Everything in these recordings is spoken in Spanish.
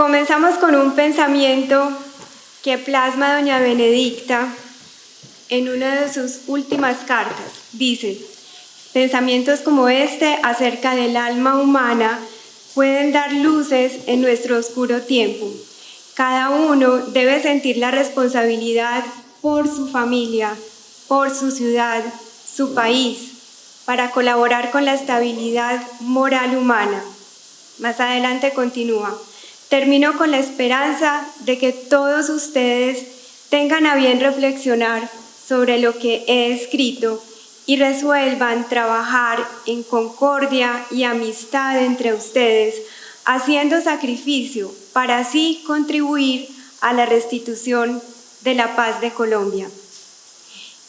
Comenzamos con un pensamiento que plasma doña Benedicta en una de sus últimas cartas. Dice: pensamientos como este acerca del alma humana pueden dar luces en nuestro oscuro tiempo. Cada uno debe sentir la responsabilidad por su familia, por su ciudad, su país, para colaborar con la estabilidad moral humana. Más adelante continúa: termino con la esperanza de que todos ustedes tengan a bien reflexionar sobre lo que he escrito y resuelvan trabajar en concordia y amistad entre ustedes, haciendo sacrificio para así contribuir a la restitución de la paz de Colombia.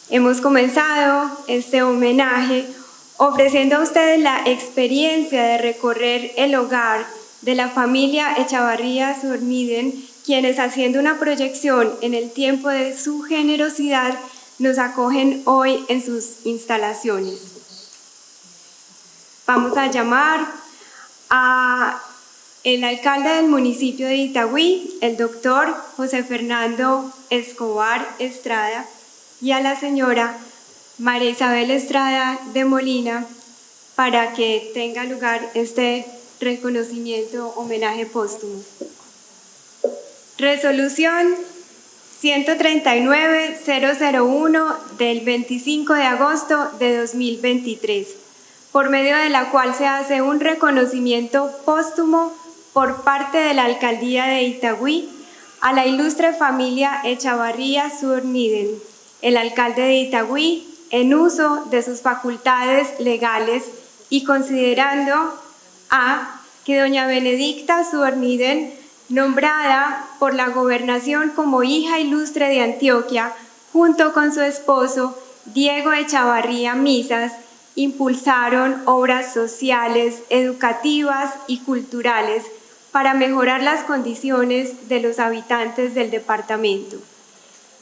Hemos comenzado este homenaje ofreciendo a ustedes la experiencia de recorrer el hogar de la familia Echavarría Zúñiga, quienes, haciendo una proyección en el tiempo de su generosidad, nos acogen hoy en sus instalaciones. Vamos a llamar al alcalde del municipio de Itagüí, el doctor José Fernando Escobar Estrada, y a la señora María Isabel Estrada de Molina, para que tenga lugar este reconocimiento, homenaje póstumo. Resolución 139-001 del 25 de agosto de 2023, por medio de la cual se hace un reconocimiento póstumo por parte de la Alcaldía de Itagüí a la ilustre familia Echavarría Zúñiga, el alcalde de Itagüí, en uso de sus facultades legales y considerando a que doña Benedicta Zúñiga, nombrada por la gobernación como hija ilustre de Antioquia, junto con su esposo Diego Echavarría Misas, impulsaron obras sociales, educativas y culturales para mejorar las condiciones de los habitantes del departamento.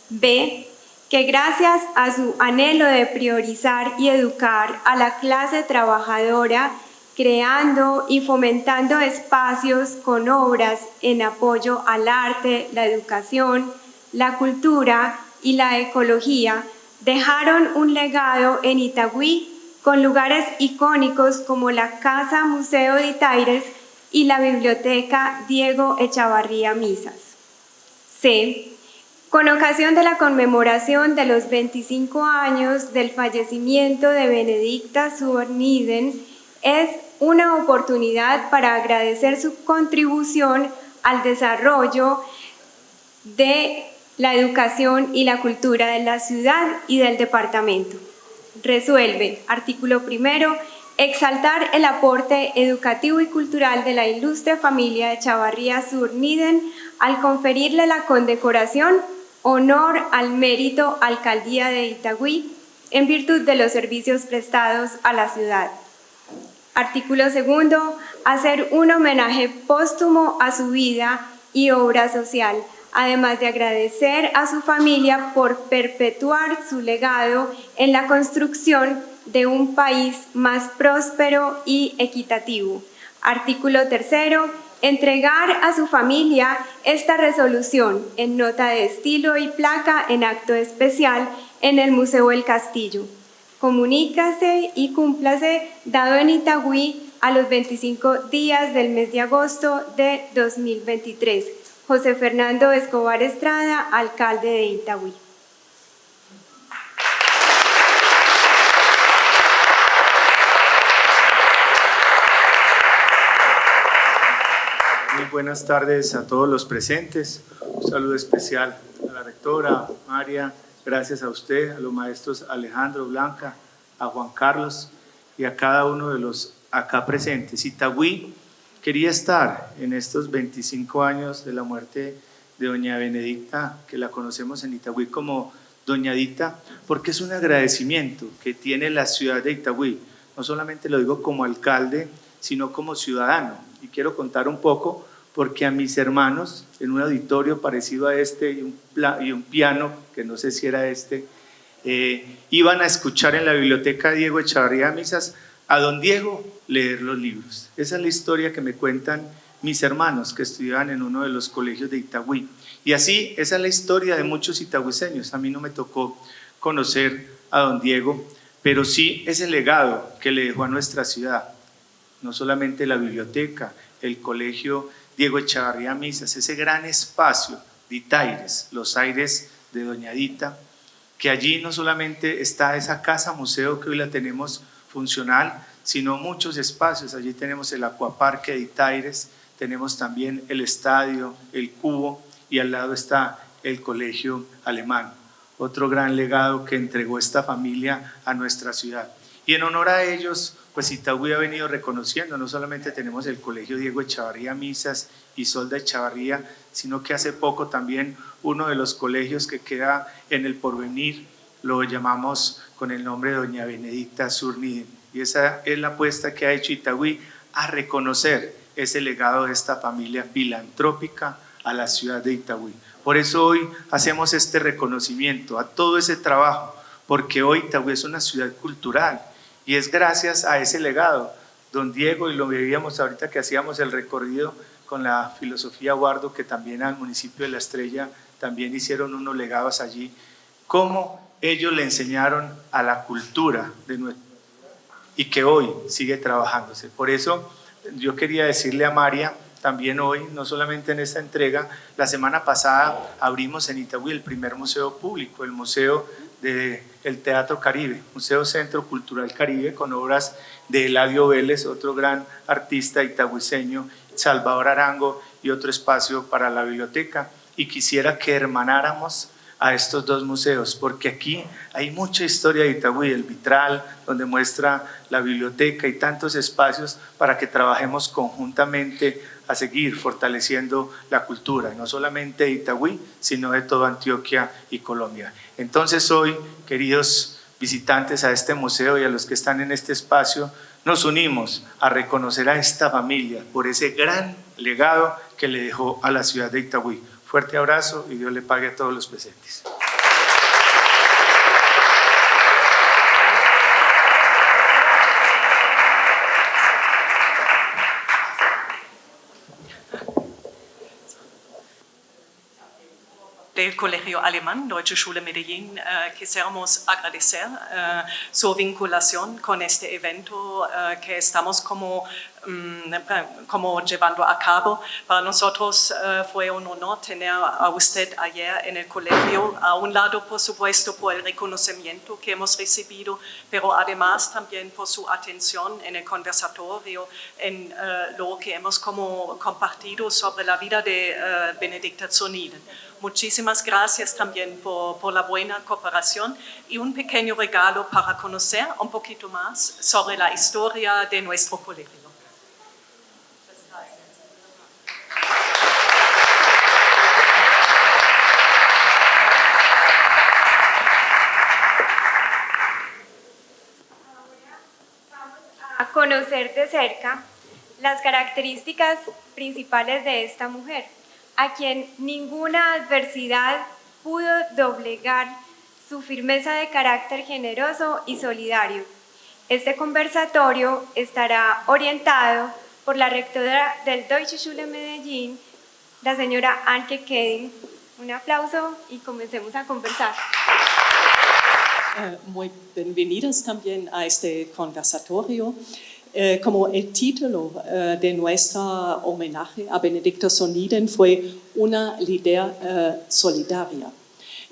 B, que gracias a su anhelo de priorizar y educar a la clase trabajadora, creando y fomentando espacios con obras en apoyo al arte, la educación, la cultura y la ecología, dejaron un legado en Itagüí con lugares icónicos como la Casa Museo de Itaires y la Biblioteca Diego Echavarría Misas. C, con ocasión de la conmemoración de los 25 años del fallecimiento de Benedicta Zúñiga, es una oportunidad para agradecer su contribución al desarrollo de la educación y la cultura de la ciudad y del departamento. Resuelve, artículo primero, exaltar el aporte educativo y cultural de la ilustre familia Echavarría Zúñiga al conferirle la condecoración Honor al Mérito Alcaldía de Itagüí en virtud de los servicios prestados a la ciudad. Artículo segundo, hacer un homenaje póstumo a su vida y obra social, además de agradecer a su familia por perpetuar su legado en la construcción de un país más próspero y equitativo. Artículo tercero, entregar a su familia esta resolución en nota de estilo y placa en acto especial en el Museo El Castillo. Comunícase y cúmplase, dado en Itagüí a los 25 días del mes de agosto de 2023. José Fernando Escobar Estrada, alcalde de Itagüí. Muy buenas tardes a todos los presentes. Un saludo especial a la rectora, María, gracias a usted, a los maestros Alejandro, Blanca, a Juan Carlos y a cada uno de los acá presentes. Itagüí quería estar en estos 25 años de la muerte de doña Benedicta, que la conocemos en Itagüí como doña Dita, porque es un agradecimiento que tiene la ciudad de Itagüí. No solamente lo digo como alcalde, sino como ciudadano. Y quiero contar un poco, porque a mis hermanos, en un auditorio parecido a este y un piano, que no sé si era este, iban a escuchar en la biblioteca Diego Echavarría Misas a don Diego leer los libros. Esa es la historia que me cuentan mis hermanos que estudiaban en uno de los colegios de Itagüí. Y así, esa es la historia de muchos itagüiseños. A mí no me tocó conocer a don Diego, pero sí ese legado que le dejó a nuestra ciudad. No solamente la biblioteca, el colegio Diego Echavarría Misas, ese gran espacio de Itaires, los aires de Doña Dita, que allí no solamente está esa casa museo que hoy la tenemos funcional, sino muchos espacios. Allí tenemos el acuaparque de Itaires, tenemos también el estadio, el cubo, y al lado está el colegio alemán. Otro gran legado que entregó esta familia a nuestra ciudad. Y en honor a ellos, pues Itagüí ha venido reconociendo, no solamente tenemos el colegio Diego Echavarría Misas y Solda Echavarría, sino que hace poco también uno de los colegios que queda en el Porvenir, lo llamamos con el nombre de Doña Benedicta Zúñiga. Y esa es la apuesta que ha hecho Itagüí a reconocer ese legado de esta familia filantrópica a la ciudad de Itagüí. Por eso hoy hacemos este reconocimiento a todo ese trabajo, porque hoy Itagüí es una ciudad cultural y es gracias a ese legado. Don Diego, y lo vivíamos ahorita que hacíamos el recorrido con la filosofía Guardo, que también al municipio de La Estrella también hicieron unos legados allí, cómo ellos le enseñaron a la cultura de nuestra y que hoy sigue trabajándose. Por eso yo quería decirle a María, también hoy, no solamente en esta entrega, la semana pasada abrimos en Itagüí el primer museo público, el Museo del Teatro Caribe, Museo Centro Cultural Caribe, con obras de Eladio Vélez, otro gran artista itagüiseño, Salvador Arango, y otro espacio para la biblioteca. Y quisiera que hermanáramos a estos dos museos, porque aquí hay mucha historia de Itagüí, el vitral, donde muestra la biblioteca y tantos espacios para que trabajemos conjuntamente a seguir fortaleciendo la cultura, no solamente de Itagüí, sino de toda Antioquia y Colombia. Entonces hoy, queridos visitantes a este museo y a los que están en este espacio, nos unimos a reconocer a esta familia por ese gran legado que le dejó a la ciudad de Itagüí. Fuerte abrazo y Dios le pague a todos los presentes. Del Colegio Alemán, Deutsche Schule Medellín, quisiéramos agradecer su vinculación con este evento que estamos como llevando a cabo. Para nosotros fue un honor tener a usted ayer en el colegio, a un lado por supuesto por el reconocimiento que hemos recibido, pero además también por su atención en el conversatorio, en lo que hemos como compartido sobre la vida de Benedicta Zúñiga. Muchísimas gracias también por la buena cooperación y un pequeño regalo para conocer un poquito más sobre la historia de nuestro colegio. A conocer de cerca las características principales de esta mujer, a quien ninguna adversidad pudo doblegar su firmeza de carácter generoso y solidario. Este conversatorio estará orientado por la rectora del Deutsche Schule Medellín, la señora Anke Kedin. Un aplauso y comencemos a conversar. Muy bienvenidas también a este conversatorio. Como el título de nuestro homenaje a Benedicta Zúñiga fue una líder solidaria.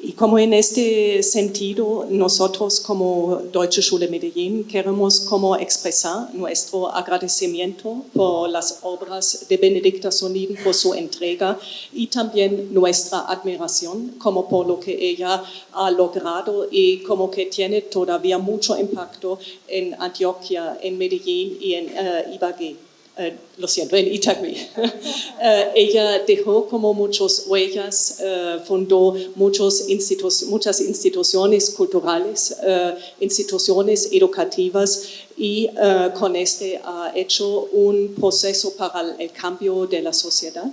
Y como en este sentido nosotros como Deutsche Schule Medellín queremos como expresar nuestro agradecimiento por las obras de Benedicta Zúñiga, por su entrega y también nuestra admiración como por lo que ella ha logrado y como que tiene todavía mucho impacto en Antioquia, en Medellín y en Ibagué. Lo siento, en Itagüí. Ella dejó como muchas huellas, fundó muchas instituciones culturales, instituciones educativas y con este ha hecho un proceso para el cambio de la sociedad,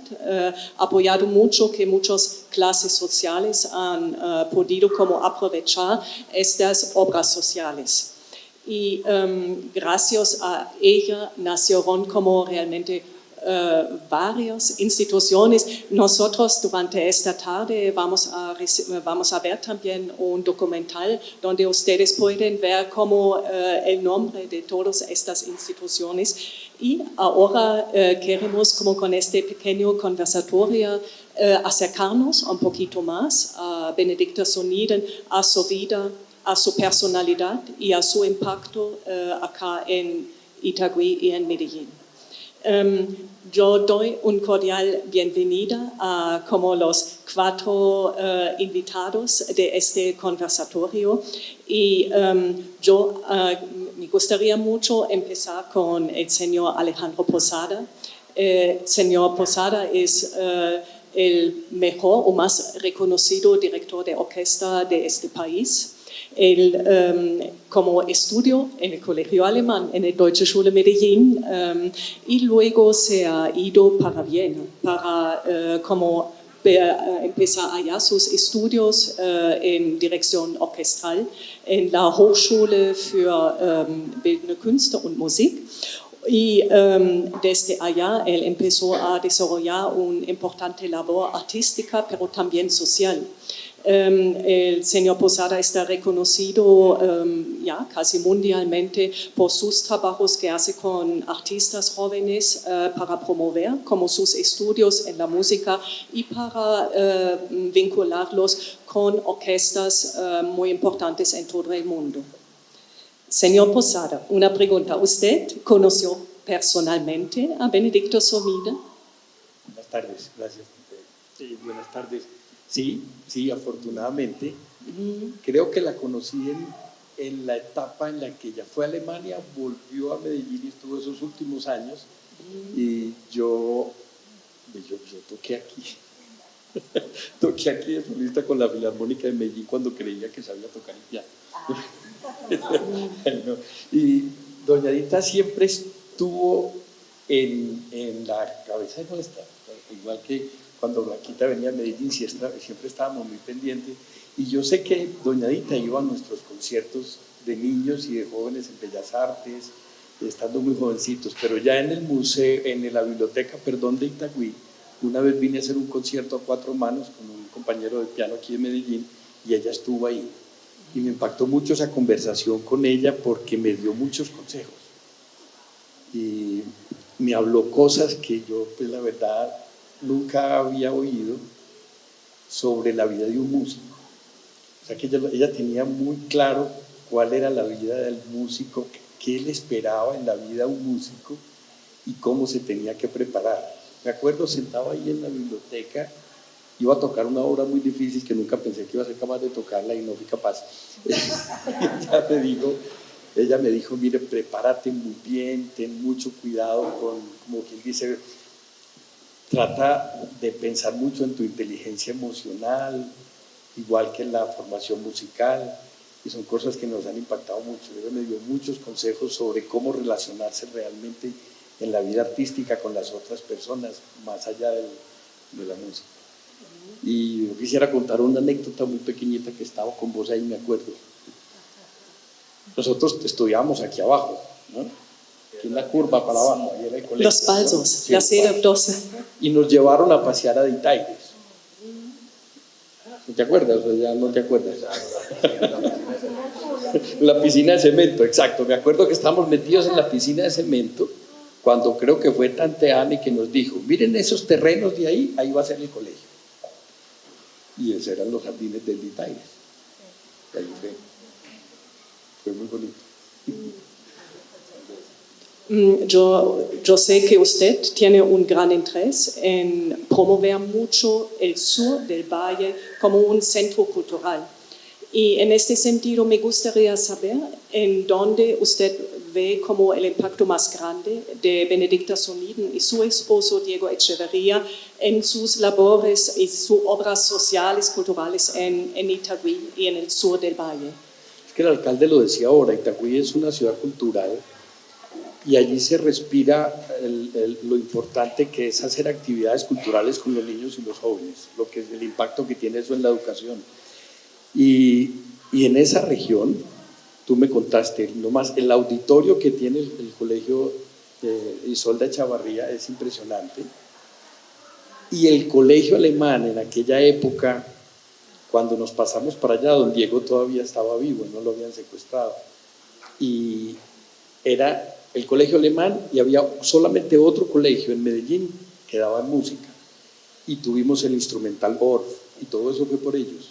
apoyado mucho que muchas clases sociales han podido como aprovechar estas obras sociales. Y gracias a ella nacieron como realmente varias instituciones. Nosotros durante esta tarde vamos a ver también un documental donde ustedes pueden ver cómo el nombre de todas estas instituciones. Y ahora queremos, como con este pequeño conversatorio, acercarnos un poquito más a Benedicta Soniden, a su vida, a su personalidad y a su impacto acá en Itagüí y en Medellín. Yo doy un cordial bienvenida a como los 4 invitados de este conversatorio y yo me gustaría mucho empezar con el señor Alejandro Posada. Señor Posada es el mejor o más reconocido director de orquesta de este país. Él como estudió en el colegio alemán, en el Deutsche Schule Medellín, y luego se ha ido para Viena para como empezar allá sus estudios en dirección orquestral en la Hochschule für Bildende Künste und Musik. Y desde allá él empezó a desarrollar una importante labor artística, pero también social. El señor Posada está reconocido ya casi mundialmente por sus trabajos que hace con artistas jóvenes para promover como sus estudios en la música y para vincularlos con orquestas muy importantes en todo el mundo. Señor Posada, una pregunta. ¿Usted conoció personalmente a Benedicta Soniden? Buenas tardes, gracias. Buenas tardes. Sí, afortunadamente. Creo que la conocí en la etapa en la que ella fue a Alemania, volvió a Medellín y estuvo esos últimos años. Y yo toqué aquí. Toqué aquí de solista con la Filarmónica de Medellín cuando creía que sabía tocar el piano. Y doña Dita siempre estuvo en la cabeza de nuestra, igual que cuando Blanquita venía a Medellín siempre estábamos muy pendientes, y yo sé que doña Dita iba a nuestros conciertos de niños y de jóvenes en Bellas Artes, estando muy jovencitos, pero ya en el museo, en la biblioteca, de Itagüí, una vez vine a hacer un concierto a 4 manos con un compañero de piano aquí de Medellín y ella estuvo ahí. Y me impactó mucho esa conversación con ella porque me dio muchos consejos y me habló cosas que yo, pues la verdad, nunca había oído sobre la vida de un músico. O sea que ella tenía muy claro cuál era la vida del músico, qué le esperaba en la vida a un músico y cómo se tenía que preparar. Me acuerdo sentado ahí en la biblioteca, iba a tocar una obra muy difícil que nunca pensé que iba a ser capaz de tocarla y no fui capaz. Ella me dijo, mire, prepárate muy bien, ten mucho cuidado con, como quien dice, trata de pensar mucho en tu inteligencia emocional, igual que en la formación musical, y son cosas que nos han impactado mucho. Ella me dio muchos consejos sobre cómo relacionarse realmente en la vida artística con las otras personas, más allá de la música. Y yo quisiera contar una anécdota muy pequeñita que estaba con vos ahí, me acuerdo. Nosotros estudiábamos aquí abajo, ¿no? Aquí en la curva para abajo, ahí era el colegio. Los Balsos, ¿no? Sí, la sede 12. Y nos llevaron a pasear a Ditaires. ¿No te acuerdas? O ya no te acuerdas. La piscina de cemento, exacto. Me acuerdo que estábamos metidos en la piscina de cemento cuando creo que fue Tante Anne que nos dijo, miren esos terrenos de ahí, ahí va a ser el colegio. Y esos eran los jardines del Ditaires. Ahí fue muy bonito. Yo sé que usted tiene un gran interés en promover mucho el sur del valle como un centro cultural. Y en este sentido me gustaría saber en dónde usted ve como el impacto más grande de Benedicta Soniden y su esposo Diego Echeverría en sus labores y sus obras sociales, culturales en Itagüí y en el sur del valle. Es que el alcalde lo decía ahora, Itagüí es una ciudad cultural y allí se respira lo importante que es hacer actividades culturales con los niños y los jóvenes, lo que es el impacto que tiene eso en la educación. Y en esa región, tú me contaste, nomás el auditorio que tiene el colegio Isolda Chavarría, es impresionante. Y el colegio alemán en aquella época, cuando nos pasamos para allá, don Diego todavía estaba vivo, no lo habían secuestrado. Y era el colegio alemán y había solamente otro colegio en Medellín que daba música. Y tuvimos el instrumental Orff y todo eso fue por ellos.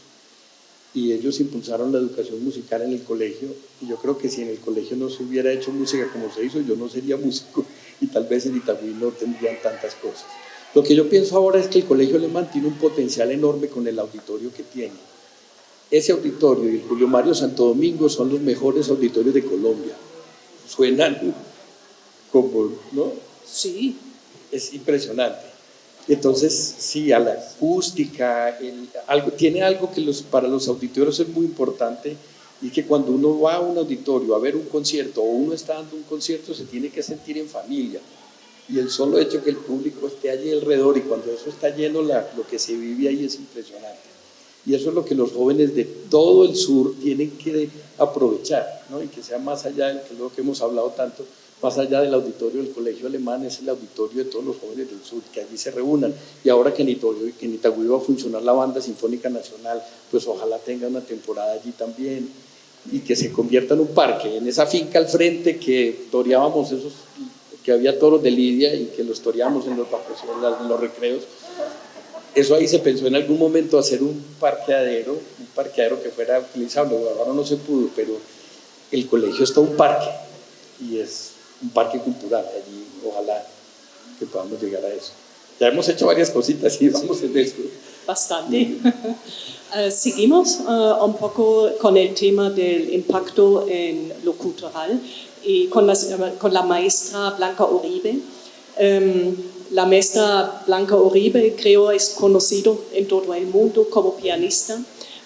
Y ellos impulsaron la educación musical en el colegio. Y yo creo que si en el colegio no se hubiera hecho música como se hizo, yo no sería músico y tal vez en Itagüí no tendrían tantas cosas. Lo que yo pienso ahora es que el colegio alemán tiene un potencial enorme con el auditorio que tiene. Ese auditorio y el Julio Mario Santo Domingo son los mejores auditorios de Colombia. Suenan como, ¿no? Sí. Es impresionante. Entonces, sí, a la acústica, tiene algo que para los auditorios es muy importante, y que cuando uno va a un auditorio a ver un concierto o uno está dando un concierto, se tiene que sentir en familia. Y el solo hecho que el público esté allí alrededor y cuando eso está lleno, lo que se vive ahí es impresionante. Y eso es lo que los jóvenes de todo el sur tienen que aprovechar, ¿no? Y que sea más allá, que es lo que hemos hablado tanto, más allá del auditorio del colegio alemán, es el auditorio de todos los jóvenes del sur, que allí se reúnan. Y ahora que en Itagüí va a funcionar la Banda Sinfónica Nacional, pues ojalá tenga una temporada allí también y que se convierta en un parque, en esa finca al frente que toreábamos esos, que había toros de lidia y que los toreábamos en los recreos. Eso ahí se pensó en algún momento hacer un parqueadero que fuera utilizable. Ahora no se pudo, pero el colegio es todo un parque y es un parque cultural. Allí ojalá que podamos llegar a eso. Ya hemos hecho varias cositas y vamos en eso. Bastante. Seguimos un poco con el tema del impacto en lo cultural y con la maestra Blanca Uribe. La maestra Blanca Uribe, creo, es conocido en todo el mundo como pianista.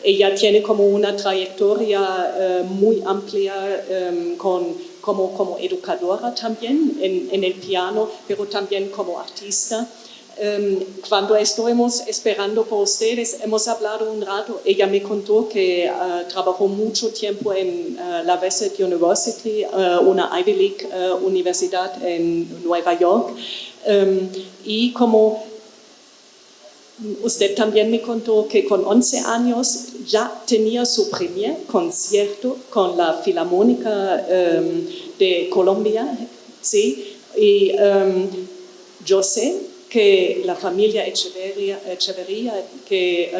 Ella tiene como una trayectoria muy amplia como educadora también en el piano, pero también como artista. Cuando estuvimos esperando por ustedes, hemos hablado un rato. Ella me contó que trabajó mucho tiempo en la Vassar University, una Ivy League universidad en Nueva York. Y como usted también me contó que con 11 años ya tenía su primer concierto con la Filarmónica de Colombia, ¿sí? Y yo sé que la familia Echeverría, que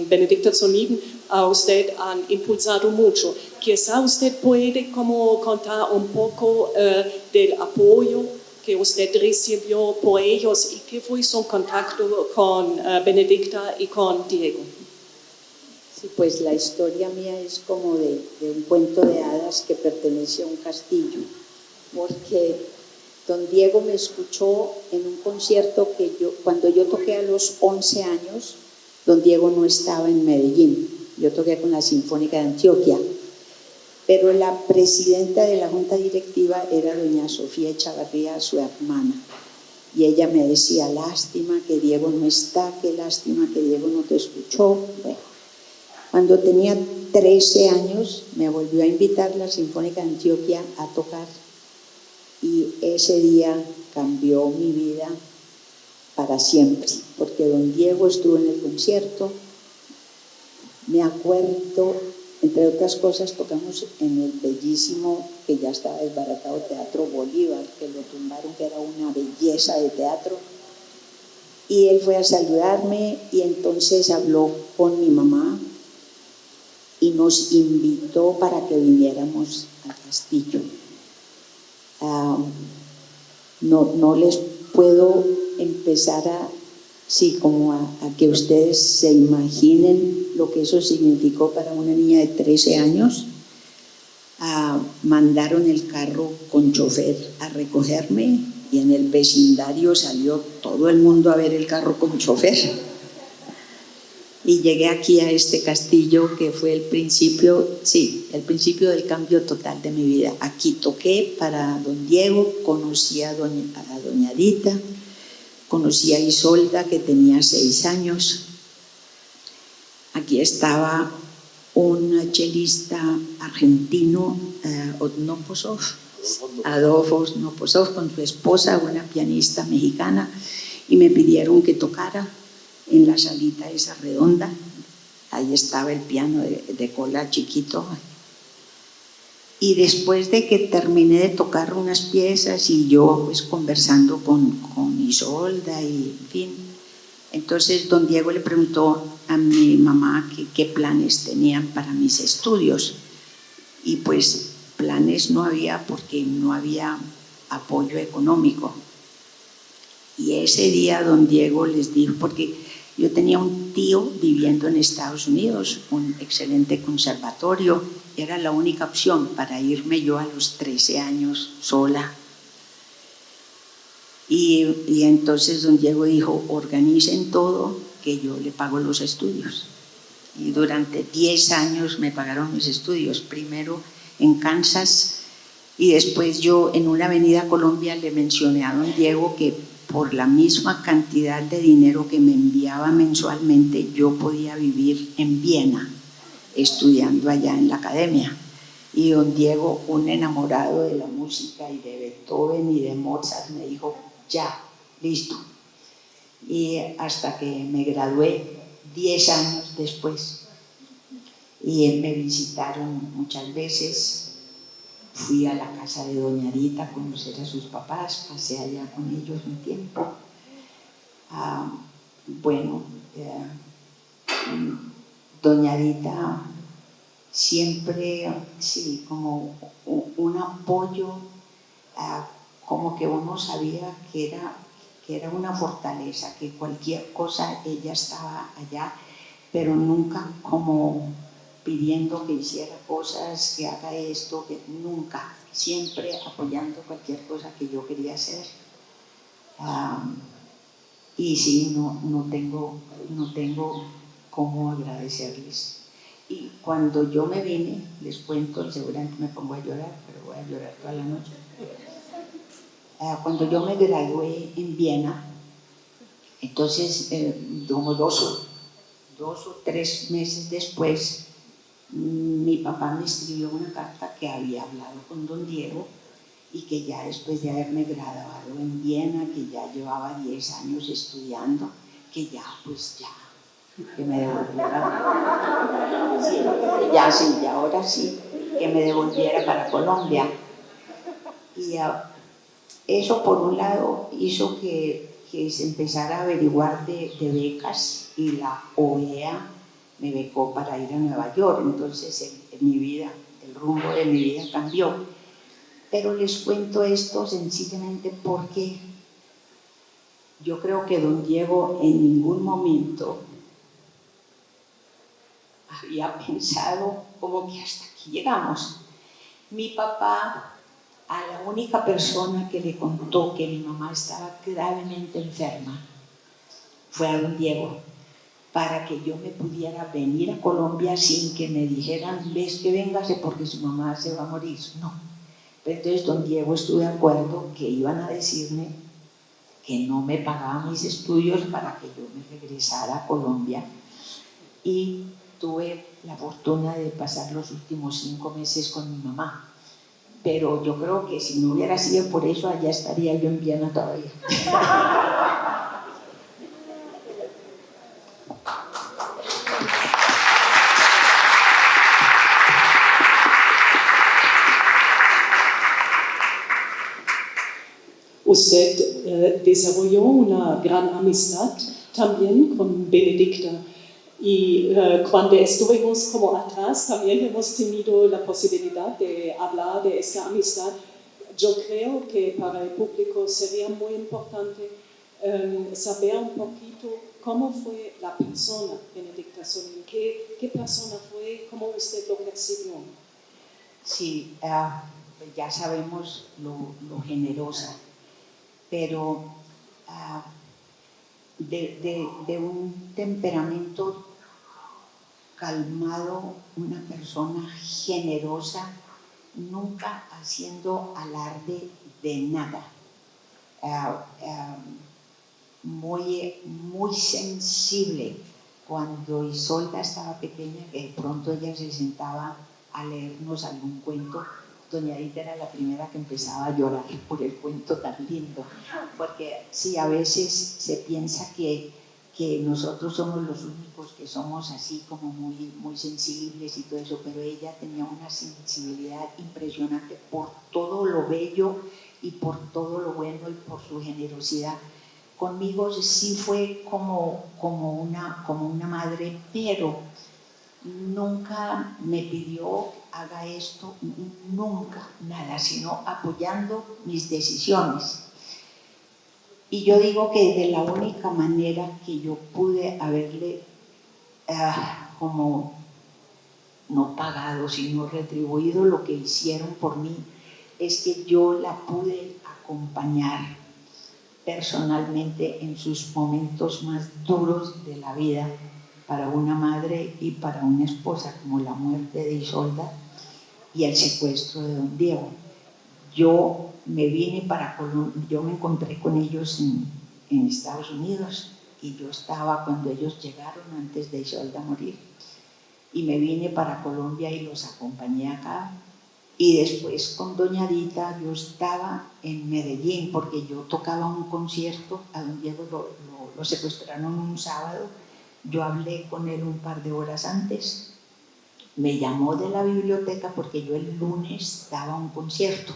Benedicta Zuniden, a usted han impulsado mucho. Quizá usted puede como contar un poco del apoyo que usted recibió por ellos y qué fue su contacto con Benedicta y con Diego. Sí, pues la historia mía es como de un cuento de hadas que pertenece a un castillo, porque don Diego me escuchó en un concierto que cuando yo toqué a los 11 años, don Diego no estaba en Medellín, yo toqué con la Sinfónica de Antioquia, pero la presidenta de la junta directiva era doña Sofía Echavarría, su hermana, y ella me decía, lástima que Diego no está, qué lástima que Diego no te escuchó. Bueno, cuando tenía 13 años me volvió a invitar la Sinfónica de Antioquia a tocar, y ese día cambió mi vida para siempre, porque don Diego estuvo en el concierto. Me acuerdo, entre otras cosas, tocamos en el bellísimo, que ya estaba desbaratado, Teatro Bolívar, que lo tumbaron, que era una belleza de teatro, y él fue a saludarme y entonces habló con mi mamá y nos invitó para que viniéramos al castillo. No les puedo empezar a que ustedes se imaginen lo que eso significó para una niña de 13 años. Mandaron el carro con chofer a recogerme y en el vecindario salió todo el mundo a ver el carro con chofer. Y llegué aquí a este castillo que fue el principio del cambio total de mi vida. Aquí toqué para don Diego, conocí a doña Dita, conocí a Isolda, que tenía 6 años. Aquí estaba un chelista argentino, Odnoposov, Adolfo Snoposov con su esposa, una pianista mexicana, y me pidieron que tocara en la salita esa redonda. Ahí estaba el piano de cola chiquito. Y después de que terminé de tocar unas piezas y yo pues conversando con Isolda y en fin, entonces don Diego le preguntó a mi mamá qué planes tenían para mis estudios. Y pues planes no había porque no había apoyo económico. Y ese día don Diego les dijo, porque yo tenía un tío viviendo en Estados Unidos, un excelente conservatorio, era la única opción para irme yo a los 13 años sola. Y entonces don Diego dijo, organicen todo, que yo le pago los estudios. Y durante 10 años me pagaron mis estudios, primero en Kansas y después yo en una avenida Colombia le mencioné a don Diego que por la misma cantidad de dinero que me enviaba mensualmente yo podía vivir en Viena estudiando allá en la academia. Y don Diego, un enamorado de la música y de Beethoven y de Mozart, me dijo, ya, listo. Y hasta que me gradué 10 años después. Y me visitaron muchas veces. Fui a la casa de doña Rita a conocer a sus papás, pasé allá con ellos un tiempo. Doña Rita siempre, sí, como un apoyo, como que uno sabía que era una fortaleza, que cualquier cosa ella estaba allá, pero nunca como pidiendo que hiciera cosas, que haga esto, que nunca, siempre apoyando cualquier cosa que yo quería hacer. Y sí, no tengo cómo agradecerles. Y cuando yo me vine, les cuento, seguramente me pongo a llorar, pero voy a llorar toda la noche. Cuando yo me gradué en Viena, entonces como dos o tres meses después, mi papá me escribió una carta que había hablado con don Diego y que ya después de haberme graduado en Viena, que ya llevaba 10 años estudiando, que ya que me devolviera, sí, ahora sí, que me devolviera para Colombia. Y eso por un lado hizo que se empezara a averiguar de becas y la OEA me becó para ir a Nueva York. Entonces mi vida, el rumbo de mi vida cambió. Pero les cuento esto sencillamente porque yo creo que don Diego en ningún momento había pensado como que hasta aquí llegamos. Mi papá, a la única persona que le contó que mi mamá estaba gravemente enferma, fue a don Diego, para que yo me pudiera venir a Colombia sin que me dijeran, ves que véngase porque su mamá se va a morir. No. Pero entonces don Diego estuvo de acuerdo que iban a decirme que no me pagaban mis estudios para que yo me regresara a Colombia. Y tuve la fortuna de pasar los últimos 5 meses con mi mamá. Pero yo creo que si no hubiera sido por eso, allá estaría yo en Viena todavía. Usted desarrolló una gran amistad también con Benedicta y cuando estuvimos como atrás también hemos tenido la posibilidad de hablar de esta amistad. Yo creo que para el público sería muy importante saber un poquito cómo fue la persona Benedicta Solin, qué persona fue, cómo usted lo percibió. Sí, ya sabemos lo generosa, pero de un temperamento calmado, una persona generosa, nunca haciendo alarde de nada, muy sensible. Cuando Isolda estaba pequeña, que de pronto ella se sentaba a leernos algún cuento, doña Edita era la primera que empezaba a llorar por el cuento tan lindo, porque sí, a veces se piensa que nosotros somos los únicos que somos así como muy sensibles y todo eso, pero ella tenía una sensibilidad impresionante por todo lo bello y por todo lo bueno y por su generosidad. Conmigo sí fue como una madre, pero nunca me pidió haga esto, nunca, nada, sino apoyando mis decisiones. Y yo digo que de la única manera que yo pude haberle como no pagado, sino retribuido lo que hicieron por mí, es que yo la pude acompañar personalmente en sus momentos más duros de la vida para una madre y para una esposa, como la muerte de Isolda y el secuestro de don Diego. Yo me vine para Colombia, yo me encontré con ellos en Estados Unidos y yo estaba cuando ellos llegaron antes de Isolda morir y me vine para Colombia y los acompañé acá. Y después con doña Dita yo estaba en Medellín porque yo tocaba un concierto, a don Diego lo secuestraron un sábado, yo hablé con él un par de horas antes, me llamó de la biblioteca porque yo el lunes daba un concierto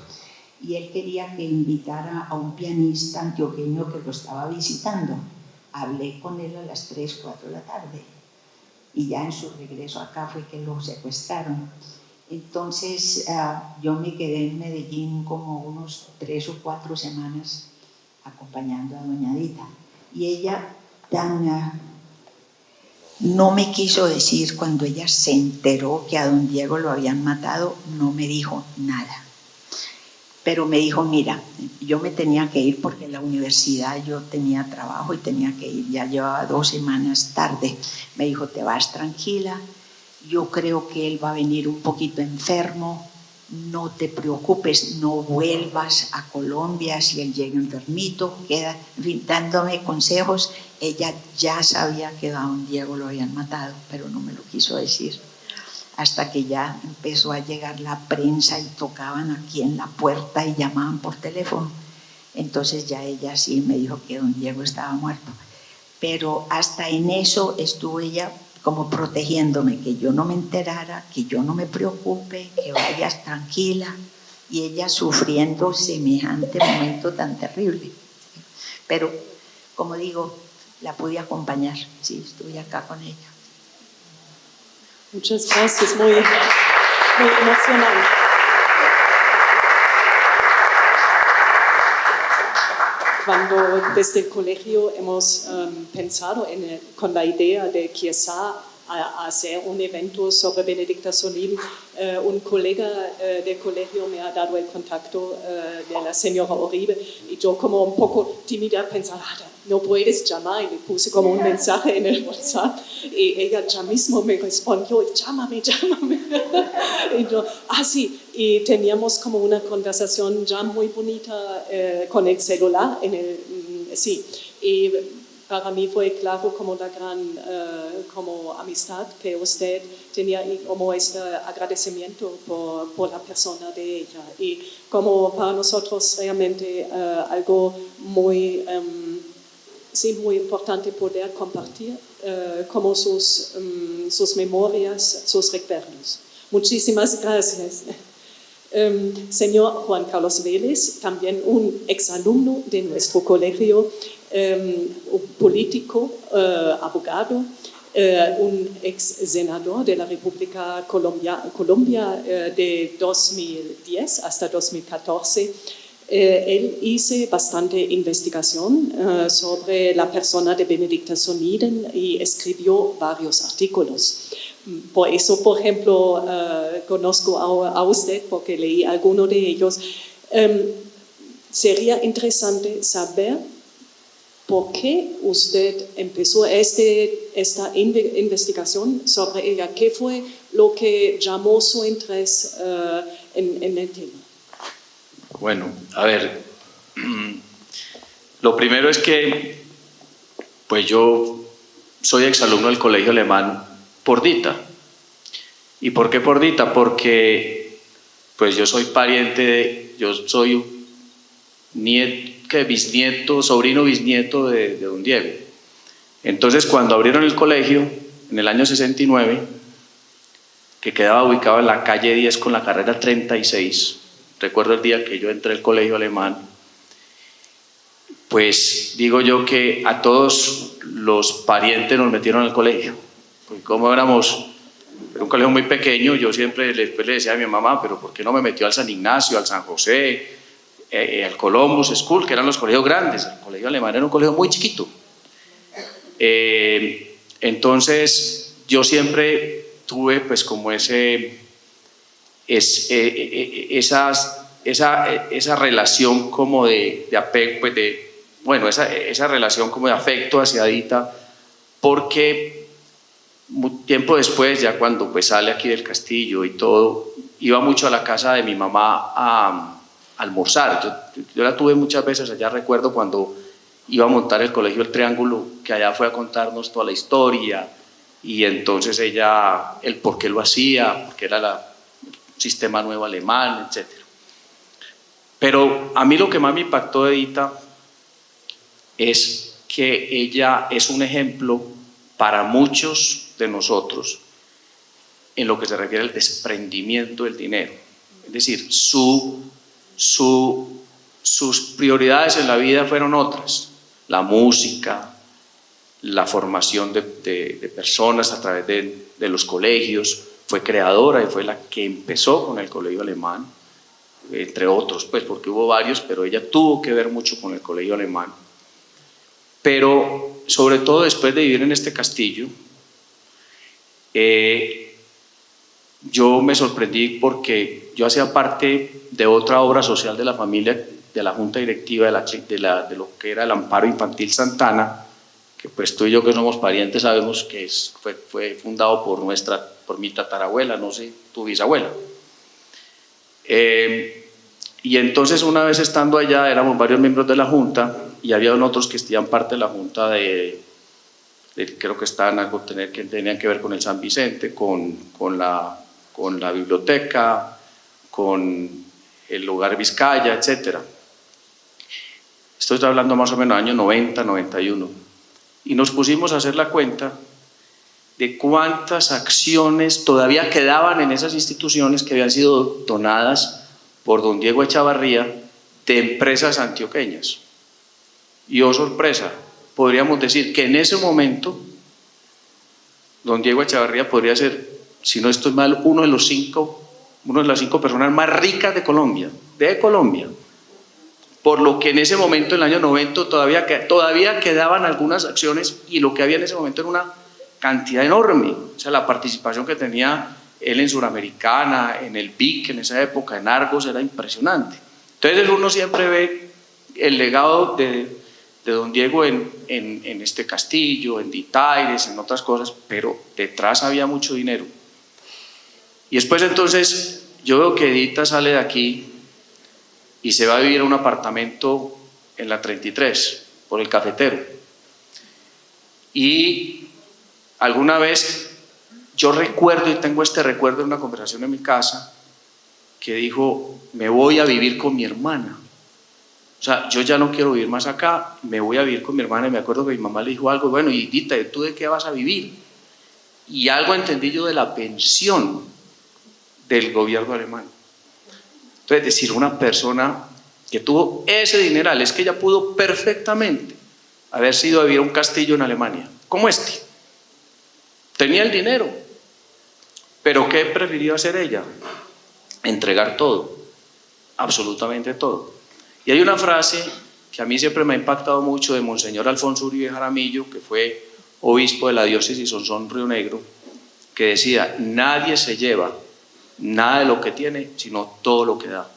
y él quería que invitara a un pianista antioqueño que lo estaba visitando. Hablé con él a las 3, 4 de la tarde y ya en su regreso acá fue que lo secuestraron. Entonces yo me quedé en Medellín como unos 3 o 4 semanas acompañando a doña Dita y ella no me quiso decir cuando ella se enteró que a don Diego lo habían matado, no me dijo nada. Pero me dijo, mira, yo me tenía que ir porque en la universidad yo tenía trabajo y tenía que ir, ya llevaba 2 semanas tarde. Me dijo, te vas tranquila, yo creo que él va a venir un poquito enfermo, no te preocupes, no vuelvas a Colombia si él llega enfermito, queda, en fin, dándome consejos. Ella ya sabía que a don Diego lo habían matado, pero no me lo quiso decir. Hasta que ya empezó a llegar la prensa y tocaban aquí en la puerta y llamaban por teléfono. Entonces ya ella sí me dijo que don Diego estaba muerto. Pero hasta en eso estuvo ella como protegiéndome, que yo no me enterara, que yo no me preocupe, que vayas tranquila. Y ella sufriendo semejante momento tan terrible. Pero, como digo, la pude acompañar, sí, estuve acá con ella. Muchas gracias, muy emocional. Cuando desde el colegio hemos pensado con la idea de quizá hacer un evento sobre Benedicta Solil, un colega del colegio me ha dado el contacto de la señora Uribe y yo como un poco tímida pensaba, no puedes llamar, y le puse como un mensaje en el WhatsApp y ella ya mismo me respondió, llámame. Y yo, sí, y teníamos como una conversación ya muy bonita con el celular, sí, y para mí fue claro como la gran como amistad que usted tenía y como este agradecimiento por la persona de ella y como para nosotros realmente algo muy muy importante poder compartir como sus memorias, sus recuerdos. Muchísimas gracias. Señor Juan Carlos Vélez, también un exalumno de nuestro colegio, un político, abogado, un ex senador de la República Colombia de 2010 hasta 2014. Él hizo bastante investigación sobre la persona de Benedicta Soniden y escribió varios artículos. Por eso, por ejemplo, conozco a usted porque leí alguno de ellos. Sería interesante saber por qué usted empezó esta investigación sobre ella. ¿Qué fue lo que llamó su interés en el tema? Bueno, a ver, lo primero es que pues yo soy exalumno del Colegio Alemán por Dita. ¿Y por qué por Dita? Porque pues yo soy yo soy bisnieto, sobrino bisnieto de don Diego. Entonces, cuando abrieron el colegio, en el año 69, que quedaba ubicado en la calle 10 con la carrera 36, recuerdo el día que yo entré al colegio alemán, pues digo yo que a todos los parientes nos metieron al colegio, porque como era un colegio muy pequeño, yo siempre después le decía a mi mamá, pero ¿por qué no me metió al San Ignacio, al San José, al Columbus School, que eran los colegios grandes? El colegio alemán era un colegio muy chiquito. Entonces yo siempre tuve pues como esa relación como de apego, pues esa relación como de afecto hacia Edita, porque tiempo después, ya cuando pues sale aquí del castillo y todo, iba mucho a la casa de mi mamá a almorzar. Yo la tuve muchas veces allá, recuerdo cuando iba a montar el colegio El Triángulo, que allá fue a contarnos toda la historia, y entonces ella, el por qué lo hacía, porque era el sistema nuevo alemán, etc. Pero a mí lo que más me impactó de Edita es que ella es un ejemplo para muchos de nosotros en lo que se refiere al desprendimiento del dinero. Es decir, sus prioridades en la vida fueron otras: la música, la formación de personas a través de los colegios. Fue creadora y fue la que empezó con el colegio alemán, entre otros, pues porque hubo varios, pero ella tuvo que ver mucho con el colegio alemán. Pero sobre todo después de vivir en este castillo, yo me sorprendí porque yo hacía parte de otra obra social de la familia, de la junta directiva de lo que era el Amparo Infantil Santana, que pues tú y yo que somos parientes sabemos que fue fundado por mi tatarabuela, no sé, tu bisabuela. Y entonces una vez estando allá, éramos varios miembros de la junta y había otros que estaban parte de la junta creo que estaban algo que tenían que ver con el San Vicente, con la biblioteca, con el Hogar Vizcaya, etc. Estoy hablando más o menos año 90, 91. Y nos pusimos a hacer la cuenta de cuántas acciones todavía quedaban en esas instituciones que habían sido donadas por don Diego Echavarría de empresas antioqueñas. Y oh sorpresa, podríamos decir que en ese momento don Diego Echavarría podría ser, si no estoy mal, una de las 5 personas más ricas de Colombia, por lo que en ese momento, en el año 90, todavía quedaban algunas acciones, y lo que había en ese momento era una cantidad enorme. O sea, la participación que tenía él en Suramericana, en el BIC en esa época, en Argos, era impresionante. Entonces uno siempre ve el legado de don Diego en este castillo, en Ditaires, en otras cosas, pero detrás había mucho dinero. Y después entonces yo veo que Edita sale de aquí y se va a vivir a un apartamento en la 33, por el Cafetero. Y alguna vez yo recuerdo, y tengo este recuerdo de una conversación en mi casa, que dijo: me voy a vivir con mi hermana. O sea, yo ya no quiero vivir más acá, me voy a vivir con mi hermana. Y me acuerdo que mi mamá le dijo algo: bueno, y Edita, ¿tú de qué vas a vivir? Y algo entendí yo de la pensión del gobierno alemán. Entonces, decir, una persona que tuvo ese dineral, es que ella pudo perfectamente haber sido a vivir a un castillo en Alemania, como este. Tenía el dinero, pero ¿qué prefirió hacer ella? Entregar todo, absolutamente todo. Y hay una frase que a mí siempre me ha impactado mucho, de Monseñor Alfonso Uribe Jaramillo, que fue obispo de la diócesis Sonsón Río Negro, que decía: nadie se lleva nada de lo que tiene, sino todo lo que da.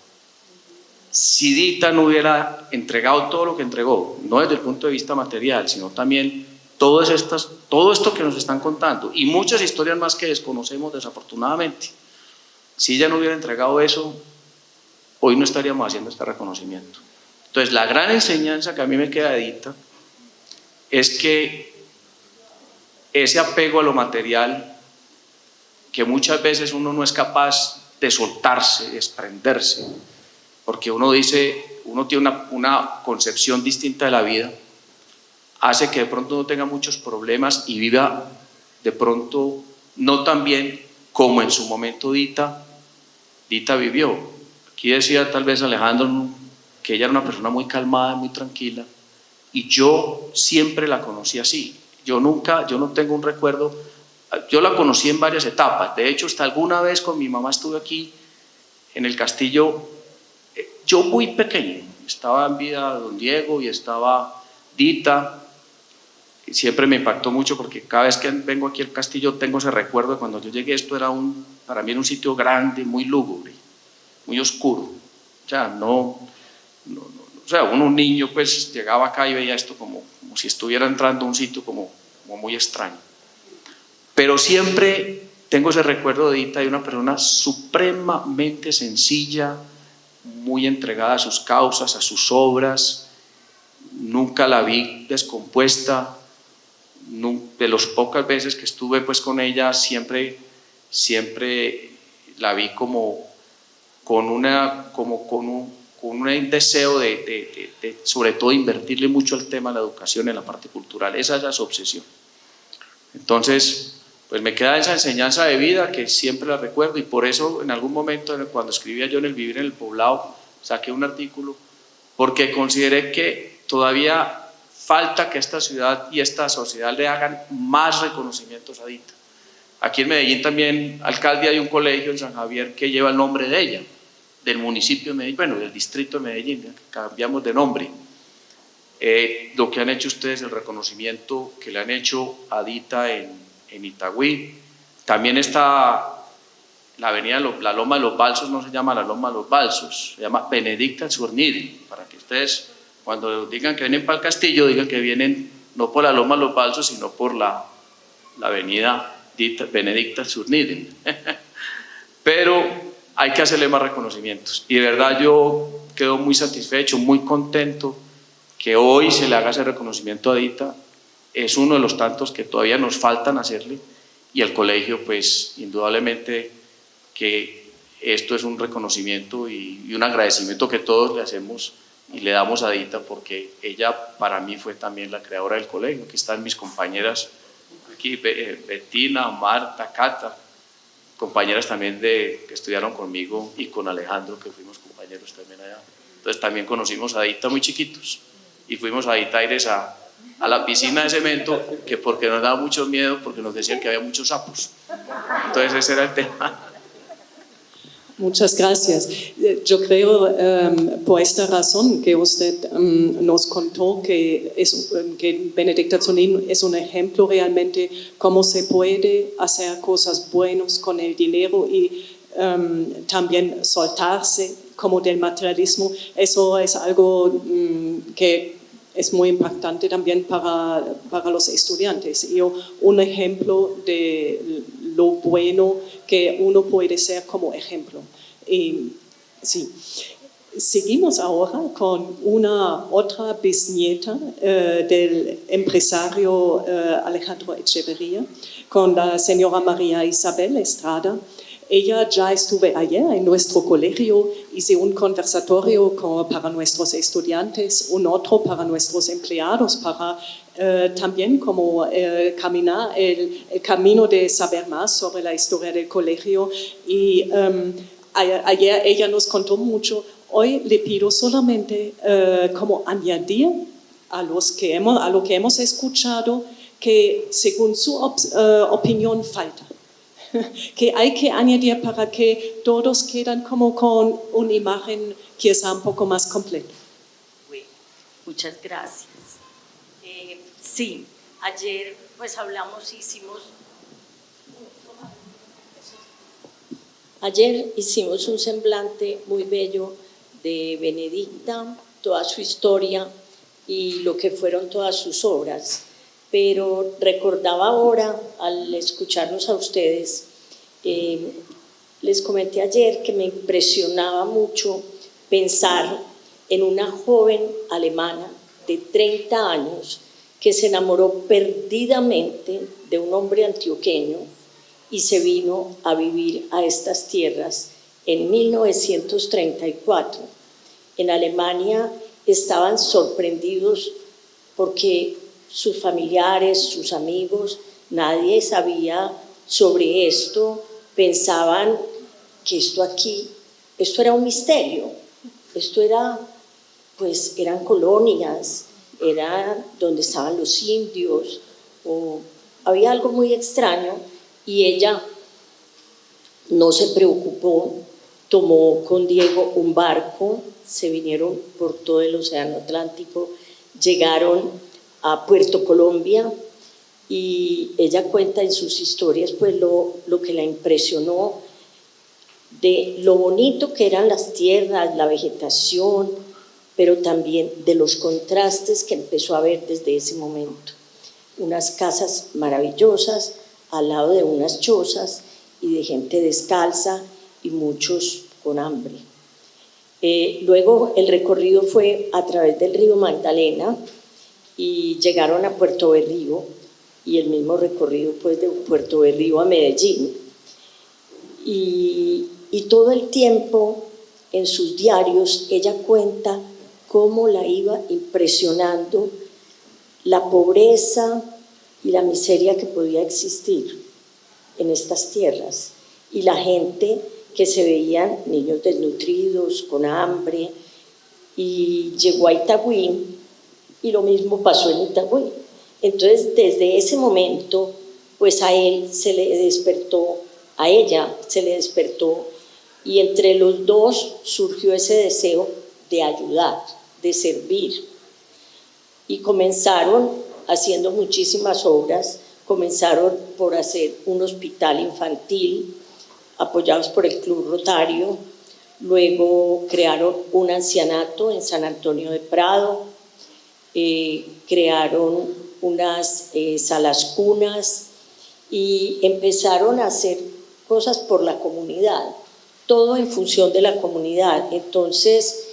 Si Edita no hubiera entregado todo lo que entregó, no desde el punto de vista material, sino también todo esto que nos están contando, y muchas historias más que desconocemos desafortunadamente, si ella no hubiera entregado eso, hoy no estaríamos haciendo este reconocimiento. Entonces, la gran enseñanza que a mí me queda de Edita es que ese apego a lo material, que muchas veces uno no es capaz de soltarse, desprenderse, porque uno dice, uno tiene una concepción distinta de la vida, hace que de pronto no tenga muchos problemas y viva de pronto no tan bien como en su momento Dita vivió. Aquí decía tal vez Alejandro que ella era una persona muy calmada, muy tranquila, y yo siempre la conocí así. Yo no tengo un recuerdo, yo la conocí en varias etapas. De hecho, hasta alguna vez con mi mamá estuve aquí en el castillo, yo muy pequeño, estaba en vida don Diego y estaba Dita. Siempre me impactó mucho porque cada vez que vengo aquí al castillo tengo ese recuerdo de cuando yo llegué. Esto era para mí era un sitio grande, muy lúgubre, muy oscuro. O sea, o sea, un niño pues llegaba acá y veía esto como si estuviera entrando a un sitio como muy extraño. Pero siempre tengo ese recuerdo de Dita, de una persona supremamente sencilla, muy entregada a sus causas, a sus obras. Nunca la vi descompuesta. De las pocas veces que estuve pues con ella, siempre la vi como con un deseo de sobre todo invertirle mucho al tema de la educación en la parte cultural. Esa es su obsesión. Entonces pues me queda esa enseñanza de vida que siempre la recuerdo, y por eso en algún momento cuando escribía yo en el Vivir en el Poblado saqué un artículo, porque consideré que todavía falta que esta ciudad y esta sociedad le hagan más reconocimientos a Dita. Aquí en Medellín también, alcalde, hay un colegio en San Javier que lleva el nombre de ella, del municipio de Medellín, bueno, del distrito de Medellín, que cambiamos de nombre. Lo que han hecho ustedes, el reconocimiento que le han hecho a Dita en Itagüí. También está la avenida, la Loma de los Balsos, no se llama la Loma de los Balsos, se llama Benedicta Zurnidin, para que ustedes cuando digan que vienen para el castillo, digan que vienen no por la Loma de los Balsos, sino por la avenida Benedicta Zurnidin. Pero hay que hacerle más reconocimientos, y de verdad yo quedo muy satisfecho, muy contento que hoy se le haga ese reconocimiento a Dita. Es uno de los tantos que todavía nos faltan hacerle, y el colegio pues indudablemente que esto es un reconocimiento y un agradecimiento que todos le hacemos y le damos a Dita, porque ella para mí fue también la creadora del colegio. Aquí están mis compañeras, aquí Bettina, Marta, Cata, compañeras también que estudiaron conmigo, y con Alejandro, que fuimos compañeros también allá. Entonces también conocimos a Dita muy chiquitos, y fuimos a Dita Aires a la piscina de cemento, que porque nos daba mucho miedo, porque nos decían que había muchos sapos. Entonces ese era el tema. Muchas gracias. Yo creo, por esta razón que usted nos contó, que Benedicta Zurnidin es un ejemplo realmente cómo se puede hacer cosas buenas con el dinero y también soltarse como del materialismo. Eso es algo que es muy impactante también para los estudiantes. Y un ejemplo de lo bueno que uno puede ser como ejemplo. Y, sí. Seguimos ahora con una otra bisnieta del empresario Alejandro Echeverría, con la señora María Isabel Estrada. Ella ya estuve ayer en nuestro colegio, hice un conversatorio para nuestros estudiantes, un otro para nuestros empleados, para también como caminar el camino de saber más sobre la historia del colegio. Y ayer ella nos contó mucho. Hoy le pido solamente como añadir a lo que hemos escuchado, que según su opinión falta. Que hay que añadir para que todos quedan como con una imagen que sea un poco más completa. Bueno, muchas gracias. Sí, ayer pues hicimos un semblante muy bello de Benedicta, toda su historia y lo que fueron todas sus obras. Pero recordaba ahora, al escucharlos a ustedes, les comenté ayer que me impresionaba mucho pensar en una joven alemana de 30 años que se enamoró perdidamente de un hombre antioqueño y se vino a vivir a estas tierras en 1934. En Alemania estaban sorprendidos porque sus familiares, sus amigos, nadie sabía sobre esto, pensaban que esto era un misterio, esto era, pues eran colonias, era donde estaban los indios, o había algo muy extraño, y ella no se preocupó, tomó con Diego un barco, se vinieron por todo el Océano Atlántico, llegaron a Puerto Colombia, y ella cuenta en sus historias pues lo que la impresionó de lo bonito que eran las tierras, la vegetación, pero también de los contrastes que empezó a ver desde ese momento. Unas casas maravillosas al lado de unas chozas y de gente descalza y muchos con hambre. Luego el recorrido fue a través del río Magdalena y llegaron a Puerto Berrío, y el mismo recorrido pues de Puerto Berrío a Medellín. Y todo el tiempo en sus diarios ella cuenta cómo la iba impresionando la pobreza y la miseria que podía existir en estas tierras, y la gente que se veían niños desnutridos, con hambre, y llegó a Itagüí y lo mismo pasó en Itagüí. Entonces, desde ese momento, pues a ella se le despertó, y entre los dos surgió ese deseo de ayudar, de servir. Y comenzaron haciendo muchísimas obras, comenzaron por hacer un hospital infantil, apoyados por el Club Rotario, luego crearon un ancianato en San Antonio de Prado, crearon unas salas cunas y empezaron a hacer cosas por la comunidad, todo en función de la comunidad. Entonces,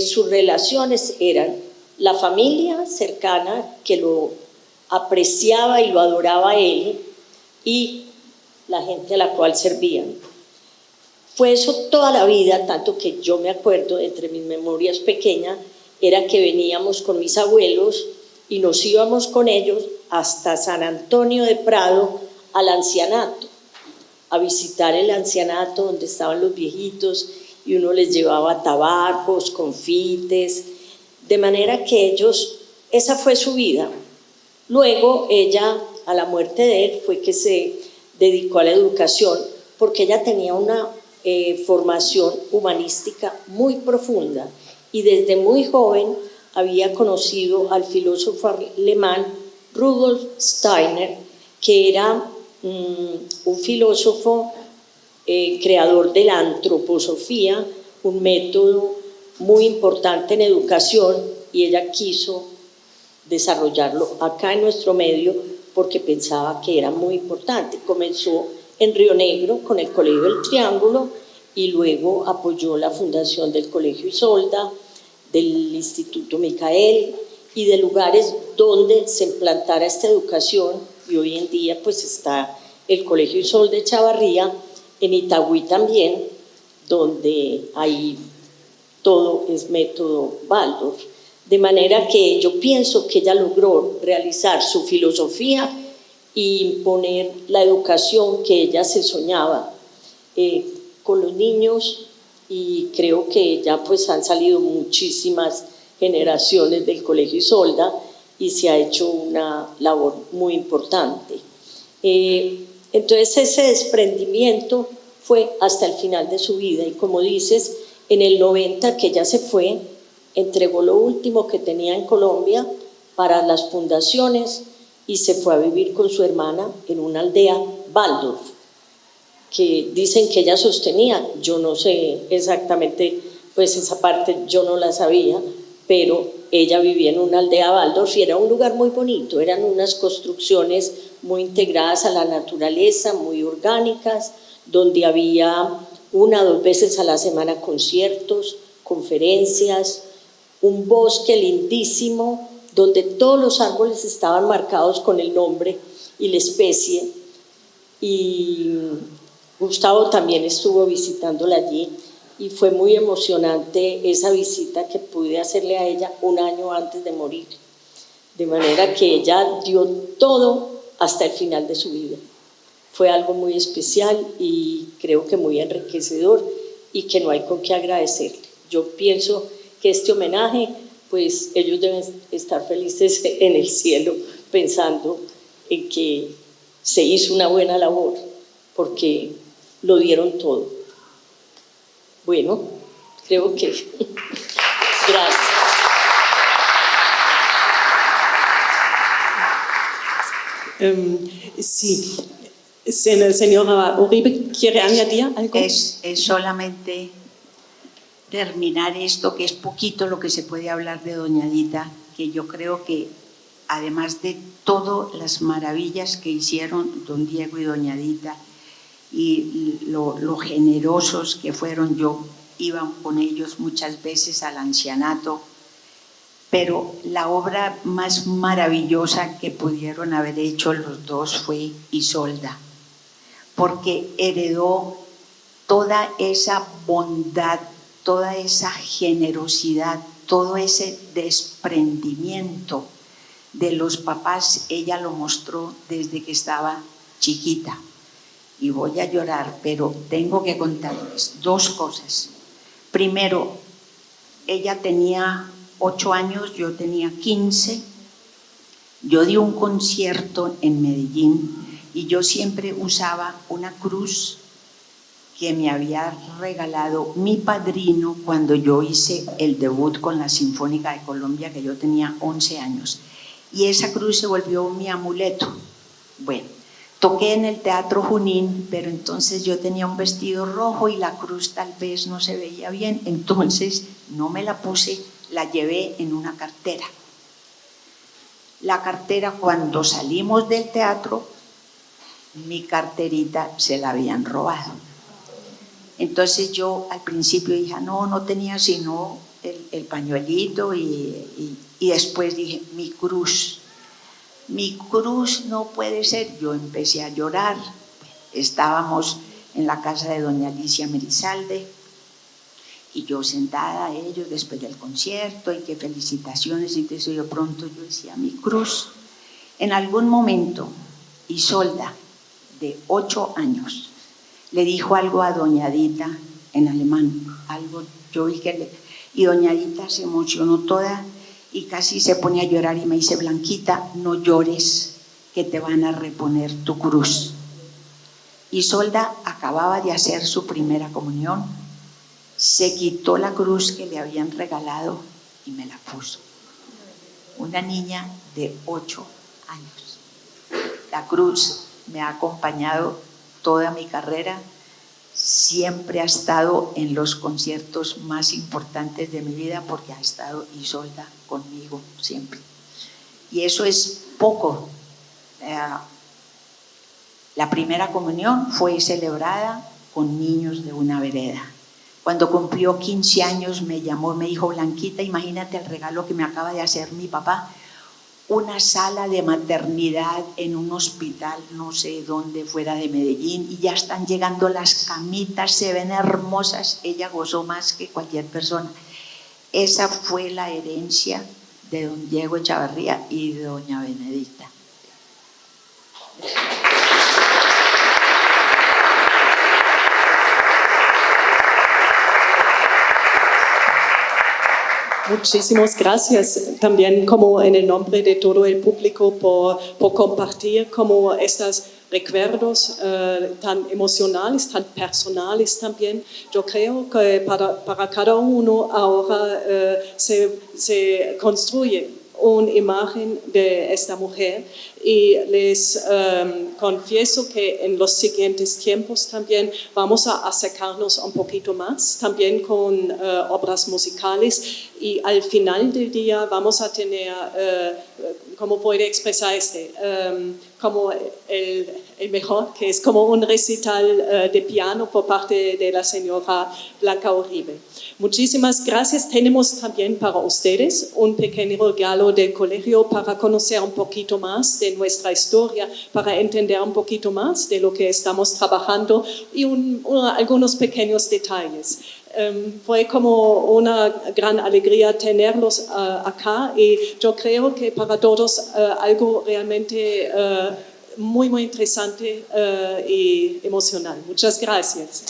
sus relaciones eran la familia cercana que lo apreciaba y lo adoraba a él, y la gente a la cual servían. Fue eso toda la vida, tanto que yo me acuerdo, entre mis memorias pequeñas, era que veníamos con mis abuelos y nos íbamos con ellos hasta San Antonio de Prado, al ancianato, a visitar el ancianato donde estaban los viejitos, y uno les llevaba tabacos, confites, de manera que ellos, esa fue su vida. Luego ella, a la muerte de él, fue que se dedicó a la educación, porque ella tenía una formación humanística muy profunda, y desde muy joven había conocido al filósofo alemán Rudolf Steiner, que era un filósofo creador de la antroposofía, un método muy importante en educación, y ella quiso desarrollarlo acá en nuestro medio porque pensaba que era muy importante. Comenzó en Río Negro con el Colegio del Triángulo, y luego apoyó la fundación del Colegio Isolda, del Instituto Micael y de lugares donde se implantara esta educación, y hoy en día pues está el Colegio Isolda de Chavarría, en Itagüí también, donde ahí todo es método Waldorf. De manera que yo pienso que ella logró realizar su filosofía e imponer la educación que ella se soñaba con los niños, y creo que ya pues han salido muchísimas generaciones del Colegio Isolda y se ha hecho una labor muy importante. Entonces ese desprendimiento fue hasta el final de su vida, y como dices, en el 90 que ella se fue, entregó lo último que tenía en Colombia para las fundaciones y se fue a vivir con su hermana en una aldea Waldorf, que dicen que ella sostenía. Yo no sé exactamente, pues esa parte yo no la sabía, pero ella vivía en una aldea Waldorf y era un lugar muy bonito, eran unas construcciones muy integradas a la naturaleza, muy orgánicas, donde había 1 o 2 veces a la semana conciertos, conferencias, un bosque lindísimo donde todos los árboles estaban marcados con el nombre y la especie, y Gustavo también estuvo visitándola allí y fue muy emocionante esa visita que pude hacerle a ella un año antes de morir. De manera que ella dio todo hasta el final de su vida. Fue algo muy especial y creo que muy enriquecedor y que no hay con qué agradecerle. Yo pienso que este homenaje, pues ellos deben estar felices en el cielo pensando en que se hizo una buena labor porque lo dieron todo. Bueno, creo que gracias. Sí, señora Uribe, ¿quiere añadir algo? Es solamente terminar esto, que es poquito lo que se puede hablar de Doña Dita, que yo creo que además de todas las maravillas que hicieron don Diego y Doña Dita y lo generosos que fueron, yo iba con ellos muchas veces al ancianato, pero la obra más maravillosa que pudieron haber hecho los dos fue Isolda, porque heredó toda esa bondad, toda esa generosidad, todo ese desprendimiento de los papás. Ella lo mostró desde que estaba chiquita. Y voy a llorar, pero tengo que contarles dos cosas. Primero, ella tenía 8 años, yo tenía 15. Yo di un concierto en Medellín y yo siempre usaba una cruz que me había regalado mi padrino cuando yo hice el debut con la Sinfónica de Colombia, que yo tenía 11 años. Y esa cruz se volvió mi amuleto. Bueno, toqué en el Teatro Junín, pero entonces yo tenía un vestido rojo y la cruz tal vez no se veía bien, entonces no me la puse, la llevé en una cartera. La cartera, cuando salimos del teatro, mi carterita se la habían robado. Entonces yo al principio dije, no tenía sino el pañuelito y después dije, mi cruz no puede ser. Yo empecé a llorar. Estábamos en la casa de doña Alicia Merizalde y yo sentada a ellos después del concierto y que felicitaciones y eso. De pronto yo decía, mi cruz. En algún momento Isolda, de 8 años, le dijo algo a doña Dita en alemán, algo yo vi que y doña Dita se emocionó toda y casi se pone a llorar y me dice, Blanquita, no llores, que te van a reponer tu cruz. Isolda acababa de hacer su primera comunión, se quitó la cruz que le habían regalado y me la puso. Una niña de 8 años. La cruz me ha acompañado toda mi carrera, siempre ha estado en los conciertos más importantes de mi vida porque ha estado Isolda conmigo siempre. Y eso es poco. La primera comunión fue celebrada con niños de una vereda. Cuando cumplió 15 años me llamó, me dijo, Blanquita, imagínate el regalo que me acaba de hacer mi papá. Una sala de maternidad en un hospital, no sé dónde, fuera de Medellín, y ya están llegando las camitas, se ven hermosas. Ella gozó más que cualquier persona. Esa fue la herencia de don Diego Echavarría y de doña Benedicta. Muchísimas gracias también como en el nombre de todo el público por compartir como estos recuerdos tan emocionales, tan personales también. Yo creo que para cada uno ahora se construye una imagen de esta mujer y les confieso que en los siguientes tiempos también vamos a acercarnos un poquito más, también con obras musicales y al final del día vamos a tener, ¿cómo puede expresar como el el mejor, que es como un recital de piano por parte de la señora Blanca Uribe. Muchísimas gracias. Tenemos también para ustedes un pequeño regalo del colegio para conocer un poquito más de nuestra historia, para entender un poquito más de lo que estamos trabajando y algunos pequeños detalles. Fue como una gran alegría tenerlos acá y yo creo que para todos algo realmente muy, muy interesante y emocional. Muchas gracias.